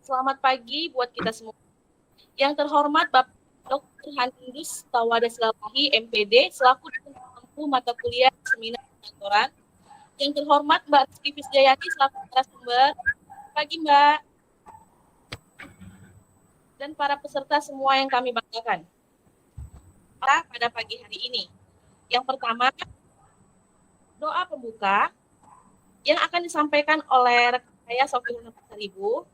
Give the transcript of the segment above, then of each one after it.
Selamat pagi buat kita semua. Yang terhormat Bapak Dr. Handus Tawada Silalahi, MPD, selaku dosen pengampu mata kuliah seminar kedokteran. Yang terhormat Mbak Rizky Fisjayati, selaku narasumber. Pagi Mbak. Dan para peserta semua yang kami banggakan. Pada pagi hari ini. Yang pertama, doa pembuka yang akan disampaikan oleh rekan saya Sofina Pasaribu.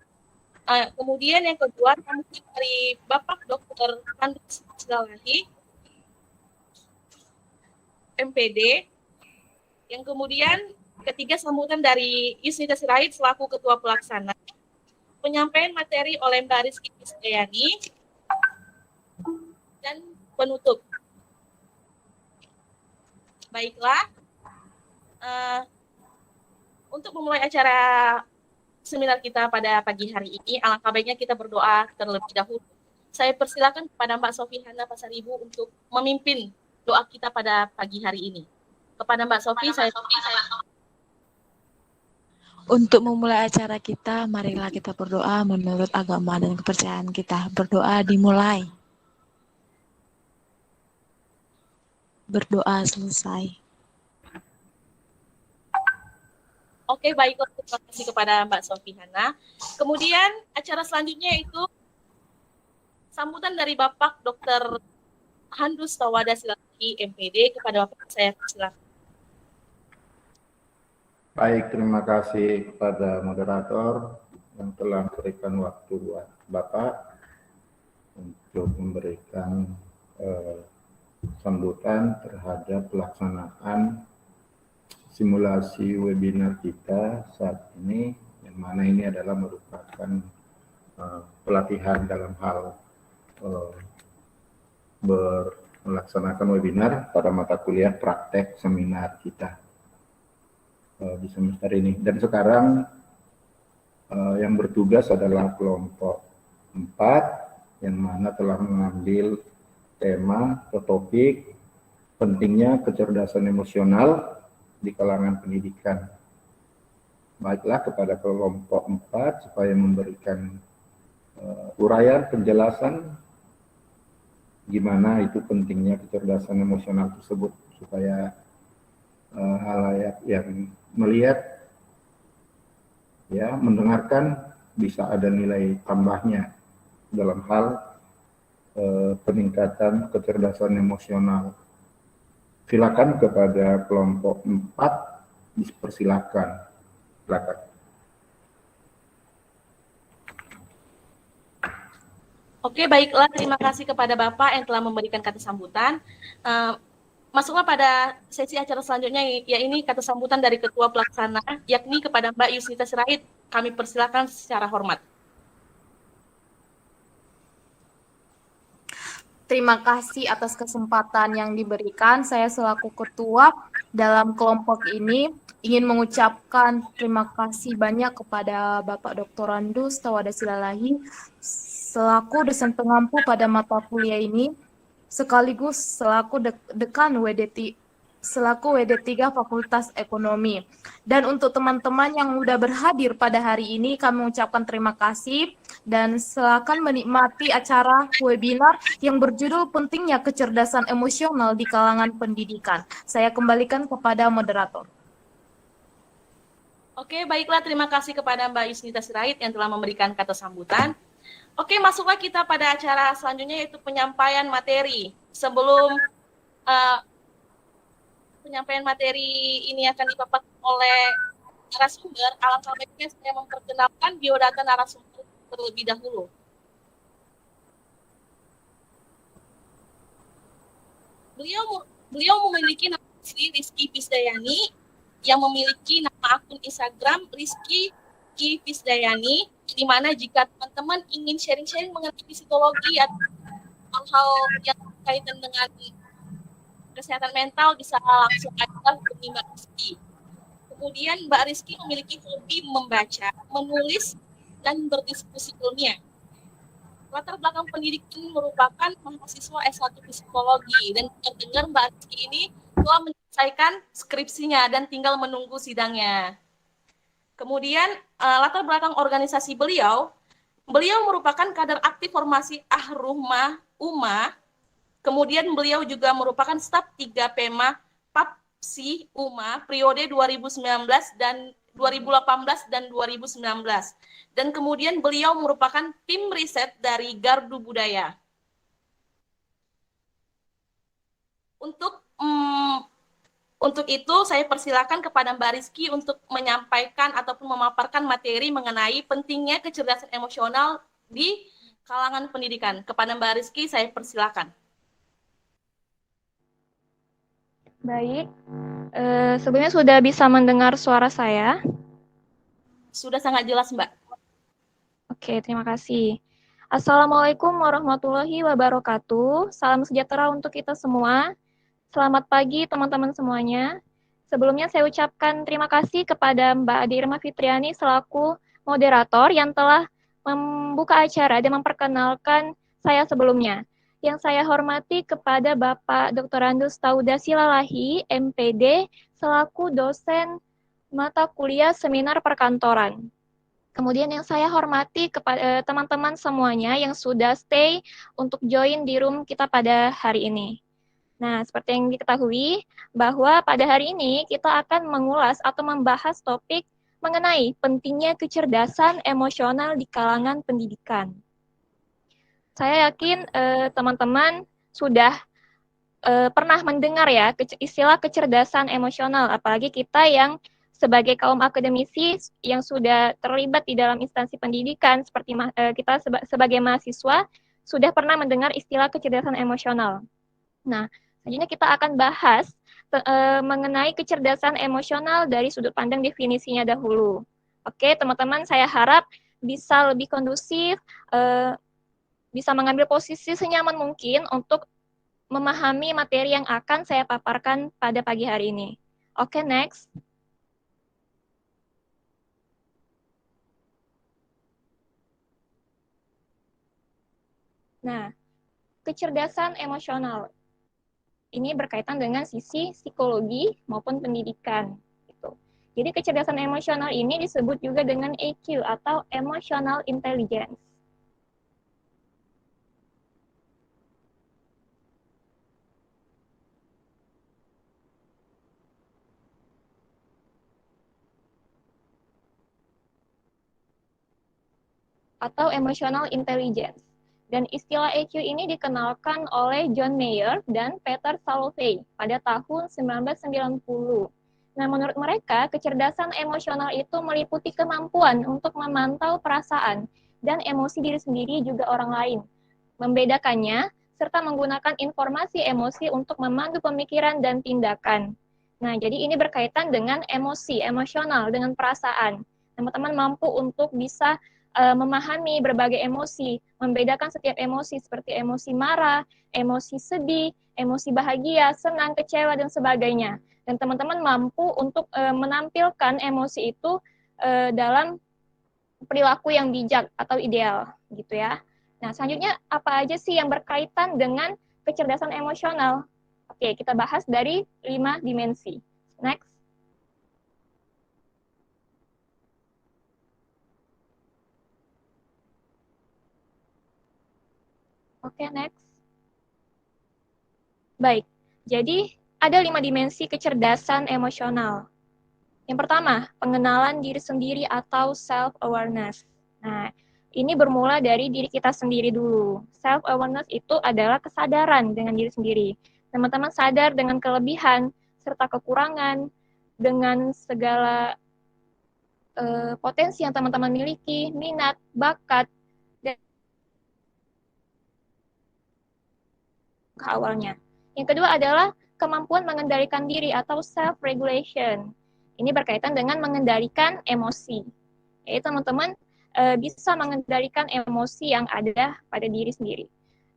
Kemudian yang kedua, sambutan dari Bapak Dr. Handus Silalahi, MPD. Yang kemudian ketiga, sambutan dari Yusnita Sirait selaku Ketua Pelaksana. Penyampaian materi oleh Mbak Rizky Fisjayani. Dan penutup. Baiklah, untuk memulai acara seminar kita pada pagi hari ini, alangkah baiknya kita berdoa terlebih dahulu. Saya persilakan kepada Mbak Sofina Pasaribu untuk memimpin doa kita pada pagi hari ini. Kepada Mbak Sofi, saya... Untuk memulai acara kita, marilah kita berdoa menurut agama dan kepercayaan kita. Berdoa dimulai. Berdoa selesai. Oke, baiklah, terima kasih kepada Mbak Sofina. Kemudian acara selanjutnya itu sambutan dari Bapak Dr. Handus Tawada Silalahi, MPD, kepada Bapak saya silakan. Baik, terima kasih kepada moderator yang telah memberikan waktu buat Bapak untuk memberikan sambutan terhadap pelaksanaan simulasi webinar kita saat ini, yang mana ini adalah merupakan pelatihan dalam hal melaksanakan webinar pada mata kuliah praktek seminar kita di semester ini. Dan sekarang yang bertugas adalah kelompok 4, yang mana telah mengambil tema atau topik pentingnya kecerdasan emosional di kalangan pendidikan. Baiklah, kepada kelompok 4 supaya memberikan uraian penjelasan gimana itu pentingnya kecerdasan emosional tersebut, supaya halayak yang melihat, ya, mendengarkan bisa ada nilai tambahnya dalam hal peningkatan kecerdasan emosional. Silakan kepada kelompok 4, dipersilakan. Silakan. Oke, baiklah, terima kasih kepada Bapak yang telah memberikan kata sambutan. Masuklah pada sesi acara selanjutnya, yaitu kata sambutan dari Ketua Pelaksana, yakni kepada Mbak Yusnita Sirait. Kami persilakan secara hormat. Terima kasih atas kesempatan yang diberikan. Saya selaku ketua dalam kelompok ini ingin mengucapkan terima kasih banyak kepada Bapak Dr. Handus Tawada Silalahi selaku dosen pengampu pada mata kuliah ini, sekaligus selaku dekan selaku WD3 Fakultas Ekonomi. Dan untuk teman-teman yang sudah berhadir pada hari ini, kami mengucapkan terima kasih dan silakan menikmati acara webinar yang berjudul Pentingnya Kecerdasan Emosional di Kalangan Pendidikan. Saya kembalikan kepada moderator. Oke, baiklah, terima kasih kepada Mbak Yusnita Sirait yang telah memberikan kata sambutan. Oke, masuklah kita pada acara selanjutnya, yaitu penyampaian materi. Sebelum penyampaian materi ini akan dipaparkan oleh narasumber, alangkah baiknya saya memperkenalkan biodata narasumber terlebih dahulu. Beliau memiliki nama asli Rizky Fisjayani, yang memiliki nama akun Instagram Rizky Fisjayani, di mana jika teman-teman ingin sharing-sharing mengenai psikologi atau hal-hal yang berkaitan dengan kesehatan mental, bisa langsung aja hubungi Mbak Rizky. Kemudian Mbak Rizky memiliki hobi membaca, menulis, dan berdiskusi ilmiah. Latar belakang pendidikan merupakan mahasiswa S1 Psikologi, dan terdengar Mbak Rizky ini telah menyelesaikan skripsinya dan tinggal menunggu sidangnya. Kemudian latar belakang organisasi beliau Beliau merupakan kader aktif formasi Ahrumah Umah. Kemudian beliau juga merupakan staf 3 Pema Papsi Uma periode 2019 dan 2018 dan 2019. Dan kemudian beliau merupakan tim riset dari Gardu Budaya. Untuk itu saya persilakan kepada Mbak Rizky untuk menyampaikan ataupun memaparkan materi mengenai pentingnya kecerdasan emosional di kalangan pendidikan. Kepada Mbak Rizky saya persilakan. Baik, sebelumnya sudah bisa mendengar suara saya? Sudah sangat jelas, Mbak. Oke, terima kasih. Assalamualaikum warahmatullahi wabarakatuh. Salam sejahtera untuk kita semua. Selamat pagi teman-teman semuanya. Sebelumnya saya ucapkan terima kasih kepada Mbak Adi Irma Fitriani selaku moderator yang telah membuka acara dan memperkenalkan saya sebelumnya. Yang saya hormati kepada Bapak Dr. Andus Tauda Silalahi, MPD, selaku dosen mata kuliah seminar perkantoran. Kemudian yang saya hormati kepada teman-teman semuanya yang sudah stay untuk join di room kita pada hari ini. Nah, seperti yang diketahui bahwa pada hari ini kita akan mengulas atau membahas topik mengenai pentingnya kecerdasan emosional di kalangan pendidikan. Saya yakin teman-teman sudah pernah mendengar ya istilah kecerdasan emosional, apalagi kita yang sebagai kaum akademisi yang sudah terlibat di dalam instansi pendidikan seperti kita sebagai mahasiswa sudah pernah mendengar istilah kecerdasan emosional. Nah, selanjutnya kita akan bahas mengenai kecerdasan emosional dari sudut pandang definisinya dahulu. Oke, teman-teman, saya harap bisa lebih kondusif, bisa mengambil posisi senyaman mungkin untuk memahami materi yang akan saya paparkan pada pagi hari ini. Oke, next. Nah, kecerdasan emosional ini berkaitan dengan sisi psikologi maupun pendidikan. Gitu. Jadi kecerdasan emosional ini disebut juga dengan EQ atau Emotional Intelligence. Atau Emotional Intelligence. Dan istilah EQ ini dikenalkan oleh John Mayer dan Peter Salovey pada tahun 1990. Nah, menurut mereka, kecerdasan emosional itu meliputi kemampuan untuk memantau perasaan dan emosi diri sendiri juga orang lain, membedakannya, serta menggunakan informasi emosi untuk memandu pemikiran dan tindakan. Nah, jadi ini berkaitan dengan emosi, emosional, dengan perasaan. Teman-teman mampu untuk bisa memahami berbagai emosi, membedakan setiap emosi seperti emosi marah, emosi sedih, emosi bahagia, senang, kecewa, dan sebagainya. Dan teman-teman mampu untuk menampilkan emosi itu dalam perilaku yang bijak atau ideal, gitu ya. Nah, selanjutnya apa aja sih yang berkaitan dengan kecerdasan emosional? Oke, kita bahas dari 5 dimensi. Next. Oke, next. Baik, jadi ada 5 dimensi kecerdasan emosional. Yang pertama, pengenalan diri sendiri atau self-awareness. Nah, ini bermula dari diri kita sendiri dulu. Self-awareness itu adalah kesadaran dengan diri sendiri. Teman-teman sadar dengan kelebihan serta kekurangan, dengan segala potensi yang teman-teman miliki, minat, bakat, dan ke awalnya. Yang kedua adalah kemampuan mengendalikan diri atau self-regulation. Ini berkaitan dengan mengendalikan emosi. Yaitu teman-teman bisa mengendalikan emosi yang ada pada diri sendiri.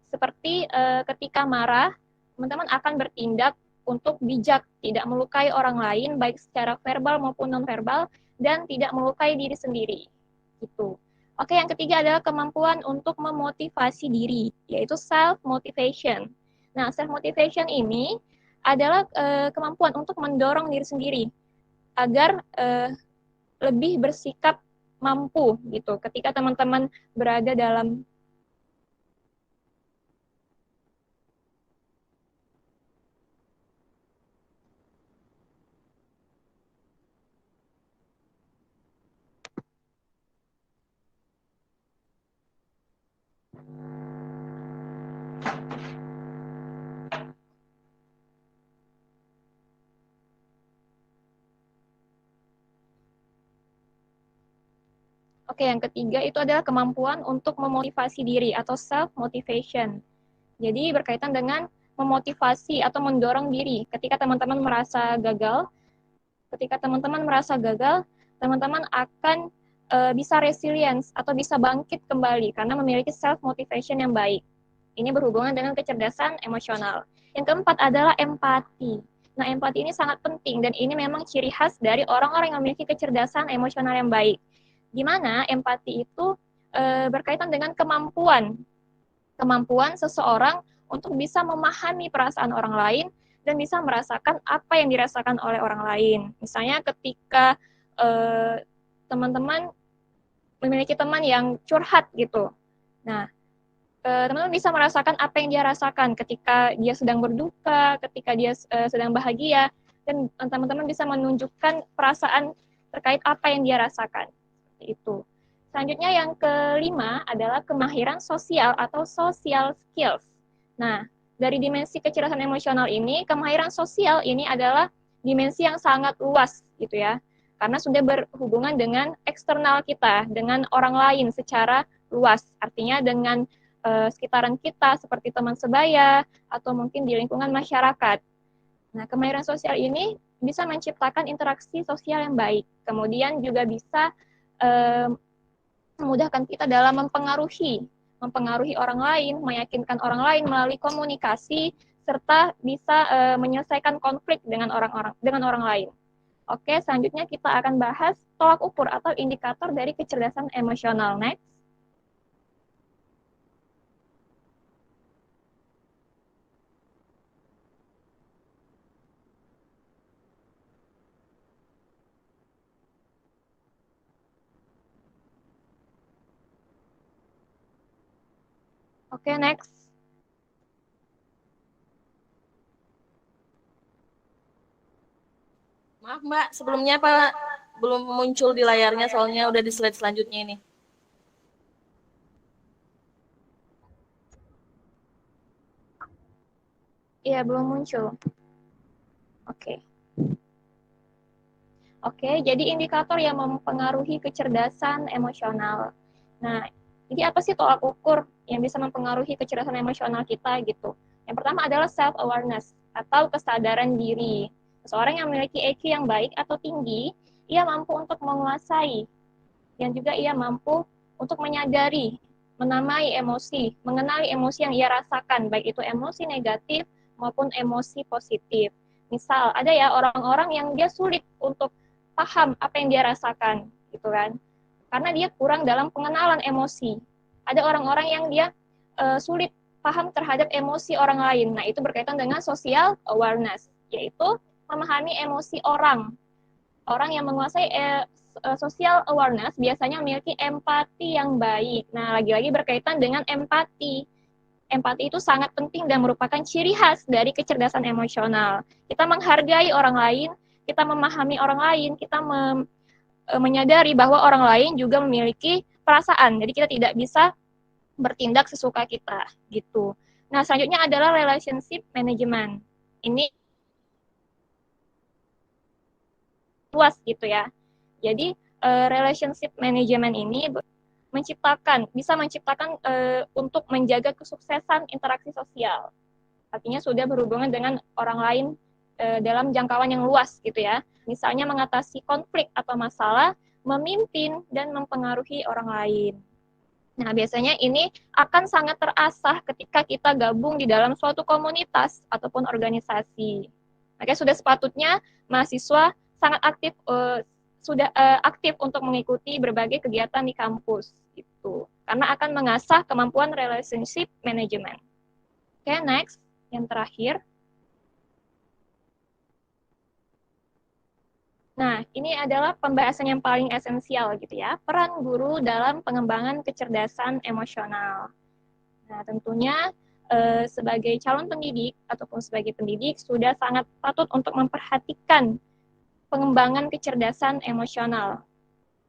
Seperti ketika marah, teman-teman akan bertindak untuk bijak, tidak melukai orang lain, baik secara verbal maupun non-verbal, dan tidak melukai diri sendiri. Gitu. Oke, yang ketiga adalah kemampuan untuk memotivasi diri, yaitu self-motivation. Nah, self-motivation ini adalah kemampuan untuk mendorong diri sendiri agar lebih bersikap mampu gitu ketika teman-teman berada dalam Oke, yang ketiga itu adalah kemampuan untuk memotivasi diri atau self motivation. Jadi berkaitan dengan memotivasi atau mendorong diri ketika teman-teman merasa gagal. Ketika teman-teman merasa gagal, teman-teman akan bisa resilience atau bisa bangkit kembali karena memiliki self motivation yang baik. Ini berhubungan dengan kecerdasan emosional. Yang keempat adalah empati. Nah, empati ini sangat penting dan ini memang ciri khas dari orang-orang yang memiliki kecerdasan emosional yang baik. Di mana empati itu berkaitan dengan kemampuan seseorang untuk bisa memahami perasaan orang lain dan bisa merasakan apa yang dirasakan oleh orang lain. Misalnya ketika teman-teman memiliki teman yang curhat gitu. Nah, teman-teman bisa merasakan apa yang dia rasakan ketika dia sedang berduka, ketika dia sedang bahagia, dan teman-teman bisa menunjukkan perasaan terkait apa yang dia rasakan. Seperti itu. Selanjutnya yang kelima adalah kemahiran sosial atau social skills. Nah, dari dimensi kecerdasan emosional ini, kemahiran sosial ini adalah dimensi yang sangat luas gitu ya. Karena sudah berhubungan dengan eksternal kita, dengan orang lain secara luas. Artinya dengan sekitaran kita seperti teman sebaya atau mungkin di lingkungan masyarakat. Nah, kemahiran sosial ini bisa menciptakan interaksi sosial yang baik. Kemudian juga bisa memudahkan kita dalam mempengaruhi orang lain, meyakinkan orang lain melalui komunikasi serta bisa menyelesaikan konflik dengan orang lain. Oke, selanjutnya kita akan bahas tolak ukur atau indikator dari kecerdasan emosional. Next. Oke, next. Maaf Mbak, sebelumnya Pak belum muncul di layarnya soalnya udah di slide selanjutnya ini. Iya, belum muncul. Oke. Oke, jadi indikator yang mempengaruhi kecerdasan emosional. Nah, jadi apa sih tolak ukur yang bisa mempengaruhi kecerdasan emosional kita gitu? Yang pertama adalah self-awareness atau kesadaran diri. Seseorang yang memiliki EQ yang baik atau tinggi, ia mampu untuk menguasai dan juga ia mampu untuk menyadari, menamai emosi, mengenali emosi yang ia rasakan, baik itu emosi negatif maupun emosi positif. Misal, ada ya orang-orang yang dia sulit untuk paham apa yang dia rasakan, gitu kan. Karena dia kurang dalam pengenalan emosi. Ada orang-orang yang dia sulit paham terhadap emosi orang lain. Nah, itu berkaitan dengan social awareness, yaitu memahami emosi orang. Orang yang menguasai social awareness biasanya memiliki empati yang baik. Nah, lagi-lagi berkaitan dengan empati. Empati itu sangat penting dan merupakan ciri khas dari kecerdasan emosional. Kita menghargai orang lain, kita memahami orang lain, kita menyadari bahwa orang lain juga memiliki perasaan. Jadi kita tidak bisa bertindak sesuka kita, gitu. Nah, selanjutnya adalah relationship management. Ini luas gitu ya. Jadi relationship management ini bisa menciptakan untuk menjaga kesuksesan interaksi sosial. Artinya sudah berhubungan dengan orang lain dalam jangkauan yang luas gitu ya. Misalnya mengatasi konflik atau masalah, memimpin dan mempengaruhi orang lain. Nah, biasanya ini akan sangat terasah ketika kita gabung di dalam suatu komunitas ataupun organisasi. Makanya sudah sepatutnya mahasiswa sangat aktif untuk mengikuti berbagai kegiatan di kampus gitu. Karena akan mengasah kemampuan relationship management. Oke, next, yang terakhir. Nah, ini adalah pembahasan yang paling esensial gitu ya, peran guru dalam pengembangan kecerdasan emosional. Nah, tentunya sebagai calon pendidik ataupun sebagai pendidik sudah sangat patut untuk memperhatikan pengembangan kecerdasan emosional.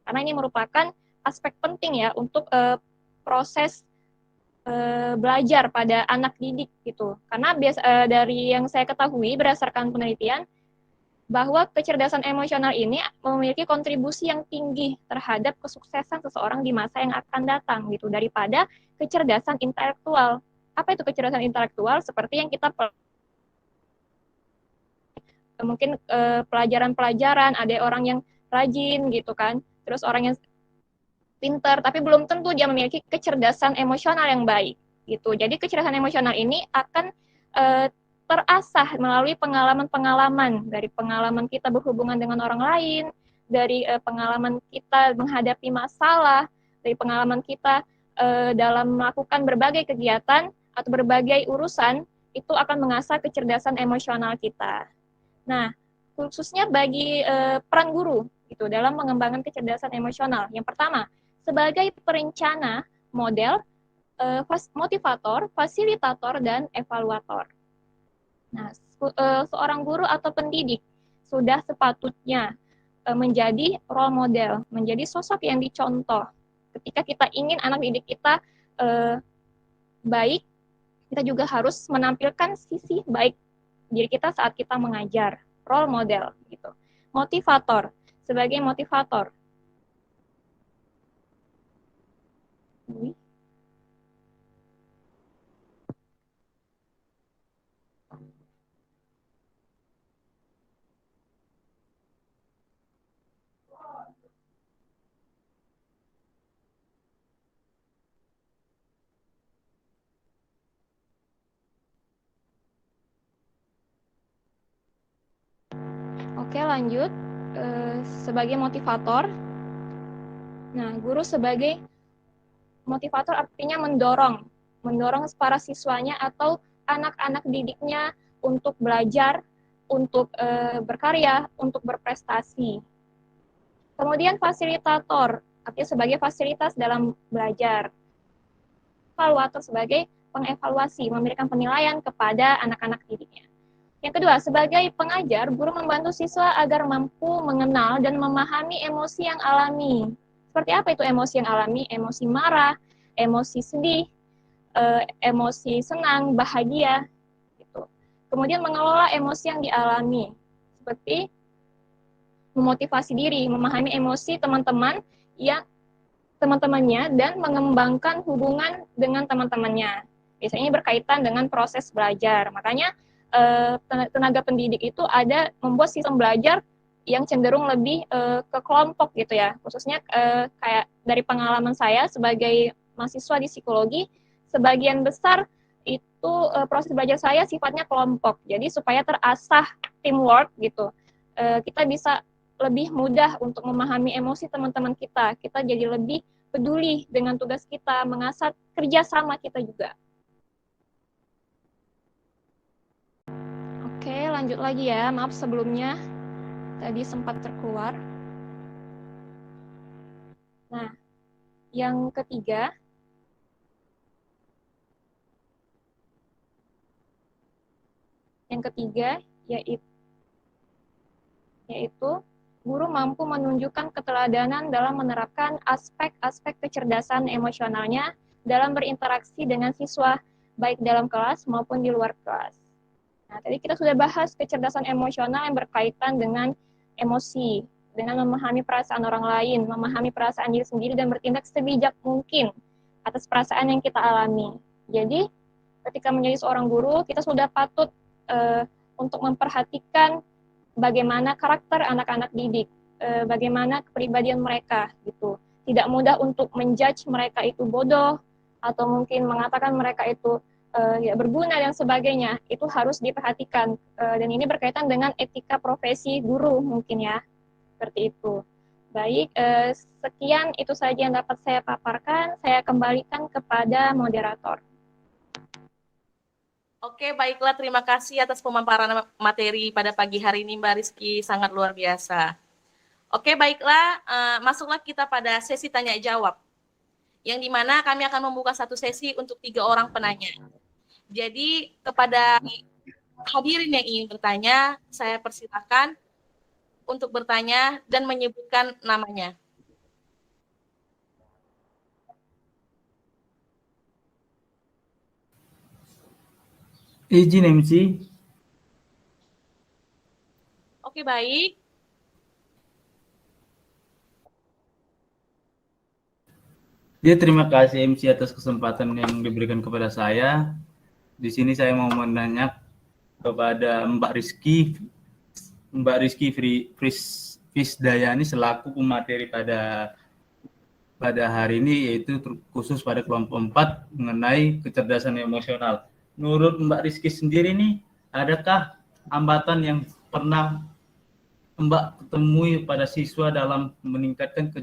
Karena ini merupakan aspek penting ya untuk proses belajar pada anak didik gitu. Karena dari yang saya ketahui berdasarkan penelitian, bahwa kecerdasan emosional ini memiliki kontribusi yang tinggi terhadap kesuksesan seseorang di masa yang akan datang gitu daripada kecerdasan intelektual. Apa itu kecerdasan intelektual? Seperti yang kita mungkin pelajaran-pelajaran, ada orang yang rajin gitu kan, terus orang yang pintar, tapi belum tentu dia memiliki kecerdasan emosional yang baik gitu. Jadi kecerdasan emosional ini akan terasah melalui pengalaman-pengalaman, dari pengalaman kita berhubungan dengan orang lain, dari pengalaman kita menghadapi masalah, dari pengalaman kita dalam melakukan berbagai kegiatan atau berbagai urusan, itu akan mengasah kecerdasan emosional kita. Nah, khususnya bagi peran guru gitu dalam mengembangkan kecerdasan emosional. Yang pertama, sebagai perencana, model, motivator, fasilitator, dan evaluator. Nah, seorang guru atau pendidik sudah sepatutnya menjadi role model, menjadi sosok yang dicontoh. Ketika kita ingin anak didik kita baik, kita juga harus menampilkan sisi baik diri kita saat kita mengajar. Role model gitu. Motivator, sebagai motivator. Oke, lanjut. Sebagai motivator. Nah, guru sebagai motivator artinya mendorong para siswanya atau anak-anak didiknya untuk belajar, untuk berkarya, untuk berprestasi. Kemudian fasilitator, artinya sebagai fasilitas dalam belajar. Evaluator sebagai pengevaluasi, memberikan penilaian kepada anak-anak didiknya. Yang kedua, sebagai pengajar, guru membantu siswa agar mampu mengenal dan memahami emosi yang alami. Seperti apa itu emosi yang alami? Emosi marah, emosi sedih, emosi senang, bahagia. Gitu. Kemudian mengelola emosi yang dialami, seperti memotivasi diri, memahami emosi teman-temannya, dan mengembangkan hubungan dengan teman-temannya. Biasanya berkaitan dengan proses belajar. Makanya tenaga pendidik itu ada membuat sistem belajar yang cenderung lebih ke kelompok gitu ya. Khususnya kayak dari pengalaman saya sebagai mahasiswa di psikologi, sebagian besar itu proses belajar saya sifatnya kelompok. Jadi supaya terasah teamwork gitu, kita bisa lebih mudah untuk memahami emosi teman-teman kita. Kita jadi lebih peduli dengan tugas kita, mengasah kerjasama kita juga. Oke, lanjut lagi ya. Maaf sebelumnya tadi sempat terkeluar. Nah, yang ketiga yaitu guru mampu menunjukkan keteladanan dalam menerapkan aspek-aspek kecerdasan emosionalnya dalam berinteraksi dengan siswa, baik dalam kelas maupun di luar kelas. Nah, tadi kita sudah bahas kecerdasan emosional yang berkaitan dengan emosi, dengan memahami perasaan orang lain, memahami perasaan diri sendiri, dan bertindak sebijak mungkin atas perasaan yang kita alami. Jadi, ketika menjadi seorang guru, kita sudah patut untuk memperhatikan bagaimana karakter anak-anak didik, bagaimana kepribadian mereka, gitu. Tidak mudah untuk menjudge mereka itu bodoh, atau mungkin mengatakan mereka itu ya berguna dan sebagainya. Itu harus diperhatikan, dan ini berkaitan dengan etika profesi guru mungkin ya, seperti itu. Baik, sekian itu saja yang dapat saya paparkan. Saya kembalikan kepada moderator. Oke, baiklah. Terima kasih atas pemaparan materi pada pagi hari ini, Mbak Rizky. Sangat luar biasa. Oke, baiklah. Masuklah kita pada sesi tanya jawab. Yang dimana kami akan membuka satu sesi untuk 3 orang penanya. Jadi kepada hadirin yang ingin bertanya, saya persilakan untuk bertanya dan menyebutkan namanya. Izin MC. Oke, baik. Ya, terima kasih MC atas kesempatan yang diberikan kepada saya. Di sini saya mau menanya kepada Mbak Rizky Fisdayani selaku pemateri pada hari ini, yaitu khusus pada kelompok 4 mengenai kecerdasan emosional. Menurut Mbak Rizky sendiri nih, adakah hambatan yang pernah Mbak temui pada siswa dalam meningkatkan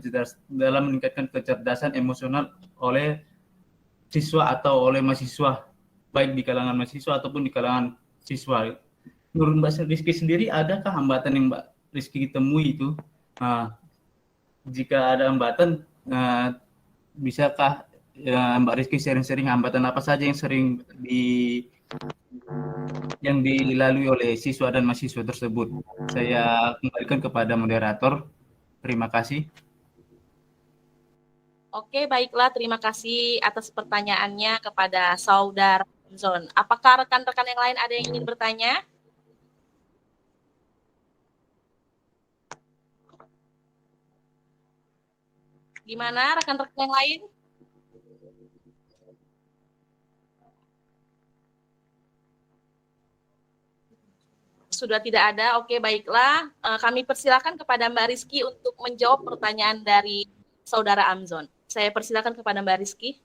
kecerdasan emosional oleh siswa atau oleh mahasiswa, baik di kalangan mahasiswa ataupun di kalangan siswa? Menurut Mbak Rizky sendiri, adakah hambatan yang Mbak Rizky temui itu? Jika ada hambatan, bisakah Mbak Rizky sharing-sharing hambatan apa saja yang sering dilalui oleh siswa dan mahasiswa tersebut? Saya kembalikan kepada moderator. Terima kasih. Oke, baiklah. Terima kasih atas pertanyaannya kepada Saudara Amzon. Apakah rekan-rekan yang lain ada yang ingin bertanya? Gimana rekan-rekan yang lain? Sudah tidak ada. Oke, baiklah. Kami persilakan kepada Mbak Rizky untuk menjawab pertanyaan dari Saudara Amzon. Saya persilakan kepada Mbak Rizky.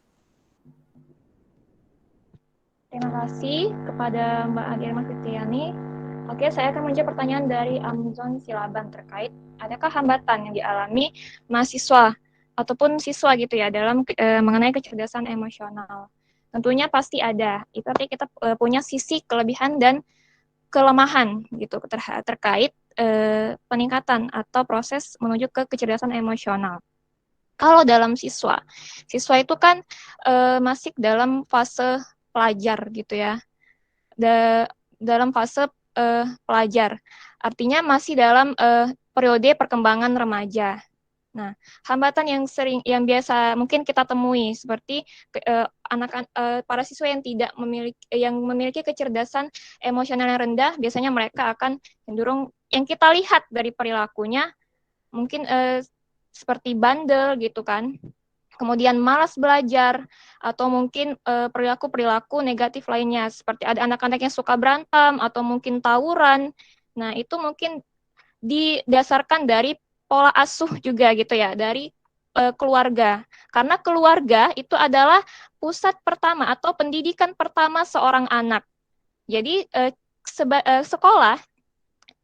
Terima kasih kepada Mbak Adirma Fitriani. Oke, saya akan menjawab pertanyaan dari Amzon Silaban terkait adakah hambatan yang dialami mahasiswa ataupun siswa gitu ya dalam mengenai kecerdasan emosional. Tentunya pasti ada. Itu artinya kita punya sisi kelebihan dan kelemahan gitu terkait peningkatan atau proses menuju ke kecerdasan emosional. Kalau dalam siswa itu kan masih dalam fase pelajar gitu ya, dalam fase pelajar, artinya masih dalam periode perkembangan remaja. Nah, hambatan yang biasa mungkin kita temui seperti para siswa yang memiliki kecerdasan emosional yang rendah, biasanya mereka akan cenderung yang kita lihat dari perilakunya mungkin seperti bandel gitu kan. Kemudian malas belajar atau mungkin perilaku-perilaku negatif lainnya seperti ada anak-anak yang suka berantem atau mungkin tawuran. Nah, itu mungkin didasarkan dari pola asuh juga gitu ya, dari keluarga. Karena keluarga itu adalah pusat pertama atau pendidikan pertama seorang anak. Jadi sekolah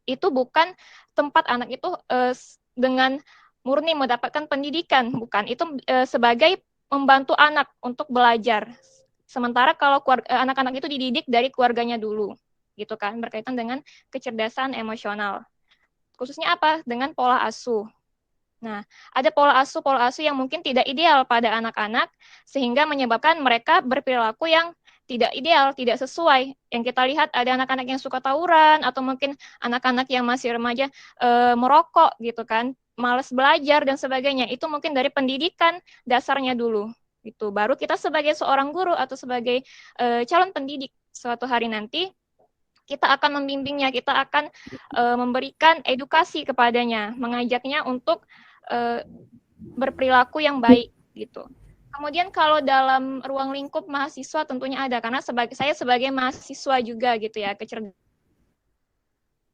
itu bukan tempat anak itu dengan murni mendapatkan pendidikan, bukan. Itu sebagai membantu anak untuk belajar. Sementara kalau anak-anak itu dididik dari keluarganya dulu, gitu kan, berkaitan dengan kecerdasan emosional. Khususnya apa? Dengan pola asuh. Nah, ada pola asuh yang mungkin tidak ideal pada anak-anak, sehingga menyebabkan mereka berperilaku yang tidak ideal, tidak sesuai. Yang kita lihat ada anak-anak yang suka tawuran, atau mungkin anak-anak yang masih remaja merokok gitu kan, malas belajar dan sebagainya. Itu mungkin dari pendidikan dasarnya dulu. Gitu. Baru kita sebagai seorang guru atau sebagai calon pendidik suatu hari nanti, kita akan membimbingnya, kita akan memberikan edukasi kepadanya, mengajaknya untuk berperilaku yang baik gitu. Kemudian kalau dalam ruang lingkup mahasiswa tentunya ada, karena saya sebagai mahasiswa juga gitu ya,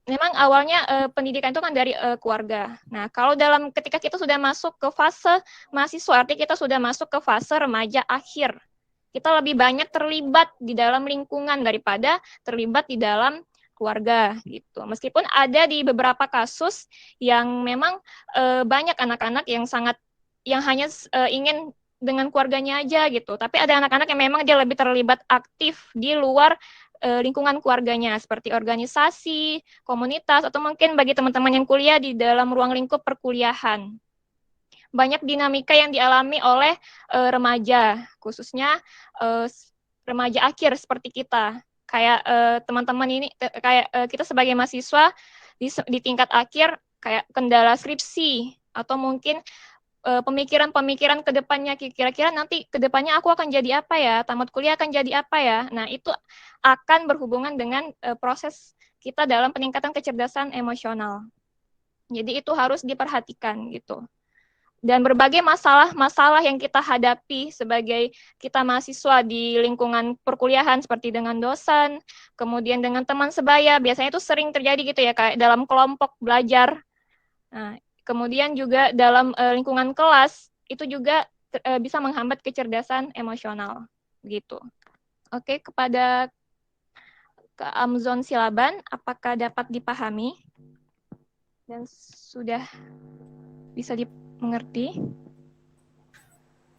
memang awalnya pendidikan itu kan dari keluarga. Nah, kalau ketika kita sudah masuk ke fase mahasiswa, artinya kita sudah masuk ke fase remaja akhir. Kita lebih banyak terlibat di dalam lingkungan daripada terlibat di dalam keluarga gitu. Meskipun ada di beberapa kasus yang memang banyak anak-anak yang hanya ingin dengan keluarganya aja gitu. Tapi ada anak-anak yang memang dia lebih terlibat aktif di luar lingkungan keluarganya, seperti organisasi, komunitas, atau mungkin bagi teman-teman yang kuliah di dalam ruang lingkup perkuliahan. Banyak dinamika yang dialami oleh remaja, khususnya remaja akhir seperti kita. Kayak teman-teman ini, kayak kita sebagai mahasiswa di tingkat akhir, kayak kendala skripsi, atau mungkin pemikiran-pemikiran ke depannya, kira-kira nanti ke depannya aku akan jadi apa ya, tamat kuliah akan jadi apa ya. Nah, itu akan berhubungan dengan proses kita dalam peningkatan kecerdasan emosional. Jadi itu harus diperhatikan gitu. Dan berbagai masalah-masalah yang kita hadapi sebagai kita mahasiswa di lingkungan perkuliahan seperti dengan dosen, kemudian dengan teman sebaya, biasanya itu sering terjadi gitu ya, kayak dalam kelompok belajar. Nah, kemudian juga dalam lingkungan kelas, itu juga bisa menghambat kecerdasan emosional, gitu. Oke, kepada Kak Amzon Silaban, apakah dapat dipahami? Dan sudah bisa dimengerti?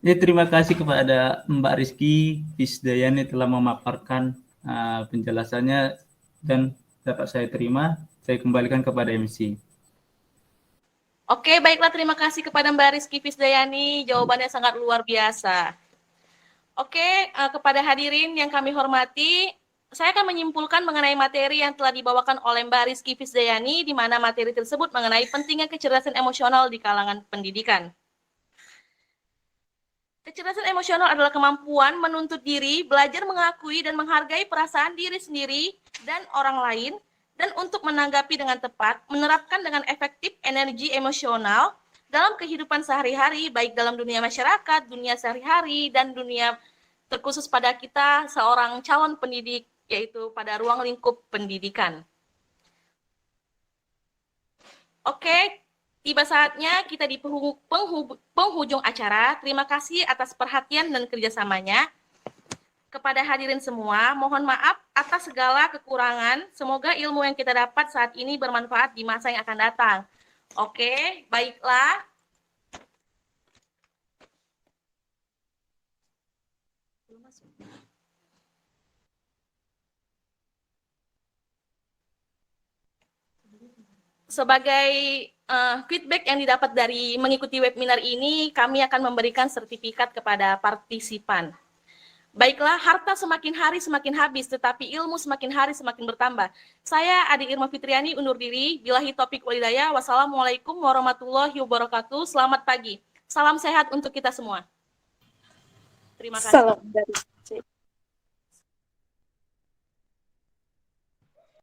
Ya, terima kasih kepada Mbak Rizky Fisdayani telah memaparkan penjelasannya dan dapat saya terima. Saya kembalikan kepada MC. Oke, baiklah, terima kasih kepada Mbak Rizky Fisdayani, jawabannya sangat luar biasa. Oke, kepada hadirin yang kami hormati, saya akan menyimpulkan mengenai materi yang telah dibawakan oleh Mbak Rizky Fisdayani, di mana materi tersebut mengenai pentingnya kecerdasan emosional di kalangan pendidikan. Kecerdasan emosional adalah kemampuan menuntut diri, belajar mengakui dan menghargai perasaan diri sendiri dan orang lain, dan untuk menanggapi dengan tepat, menerapkan dengan efektif energi emosional dalam kehidupan sehari-hari, baik dalam dunia masyarakat, dunia sehari-hari, dan dunia terkhusus pada kita seorang calon pendidik, yaitu pada ruang lingkup pendidikan. Oke, tiba saatnya kita di penghujung acara. Terima kasih atas perhatian dan kerjasamanya. Kepada hadirin semua, mohon maaf atas segala kekurangan. Semoga ilmu yang kita dapat saat ini bermanfaat di masa yang akan datang. Oke, baiklah. Sebagai feedback yang didapat dari mengikuti webinar ini, kami akan memberikan sertifikat kepada partisipan. Baiklah, harta semakin hari semakin habis, tetapi ilmu semakin hari semakin bertambah. Saya Adi Irma Fitriani undur diri. Billahi taufiq wal hidayah. Wassalamualaikum warahmatullahi wabarakatuh. Selamat pagi. Salam sehat untuk kita semua. Terima kasih. Salam dari